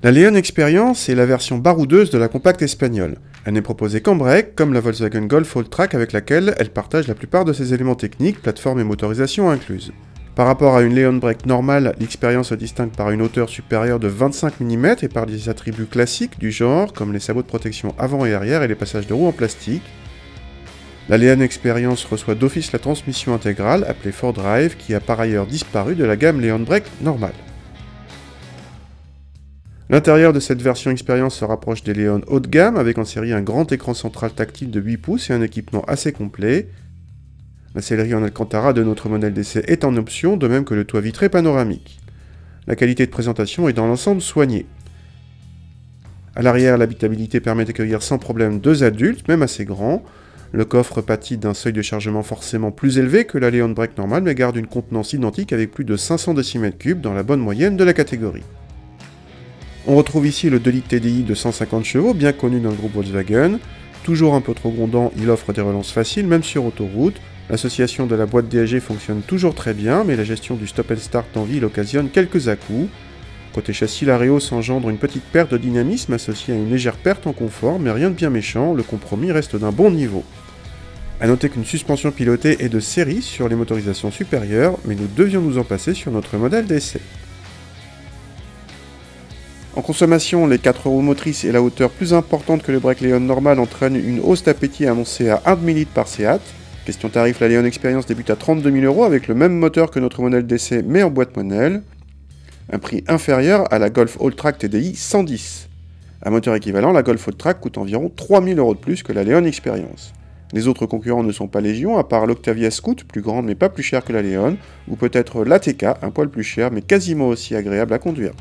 La Leon Experience est la version baroudeuse de la compacte espagnole. Elle n'est proposée qu'en break, comme la Volkswagen Golf All-Track avec laquelle elle partage la plupart de ses éléments techniques, plateforme et motorisation incluses. Par rapport à une Leon Break normale, l'Experience se distingue par une hauteur supérieure de 25 mm et par des attributs classiques du genre, comme les sabots de protection avant et arrière et les passages de roues en plastique. La Leon Experience reçoit d'office la transmission intégrale, appelée 4Drive, qui a par ailleurs disparu de la gamme Leon Break normale. L'intérieur de cette version Experience se rapproche des Leon haut de gamme, avec en série un grand écran central tactile de 8 pouces et un équipement assez complet. La sellerie en Alcantara de notre modèle d'essai est en option, de même que le toit vitré panoramique. La qualité de présentation est dans l'ensemble soignée. À l'arrière, l'habitabilité permet d'accueillir sans problème 2 adultes, même assez grands. Le coffre pâtit d'un seuil de chargement forcément plus élevé que la Leon Break normale, mais garde une contenance identique avec plus de 500 décimètres cubes dans la bonne moyenne de la catégorie. On retrouve ici le 2 litres TDI de 150 chevaux, bien connu dans le groupe Volkswagen. Toujours un peu trop grondant, il offre des relances faciles, même sur autoroute. L'association de la boîte DAG fonctionne toujours très bien, mais la gestion du stop and start en ville occasionne quelques à-coups. Côté châssis, l'Areo s'engendre une petite perte de dynamisme associée à une légère perte en confort, mais rien de bien méchant, le compromis reste d'un bon niveau. A noter qu'une suspension pilotée est de série sur les motorisations supérieures, mais nous devions nous en passer sur notre modèle d'essai. En consommation, les 4 roues motrices et la hauteur plus importante que le break Leon normal entraînent une hausse d'appétit annoncée à 1 demi-litre par Seat. Question tarif, la Leon Experience débute à 32 000 € avec le même moteur que notre modèle d'essai mais en boîte Monel. Un prix inférieur à la Golf All-Track TDI 110. À moteur équivalent, la Golf All-Track coûte environ 3 000 € de plus que la Leon Experience. Les autres concurrents ne sont pas légion, à part l'Octavia Scoot, plus grande mais pas plus chère que la Leon, ou peut-être l'ATK, un poil plus cher mais quasiment aussi agréable à conduire.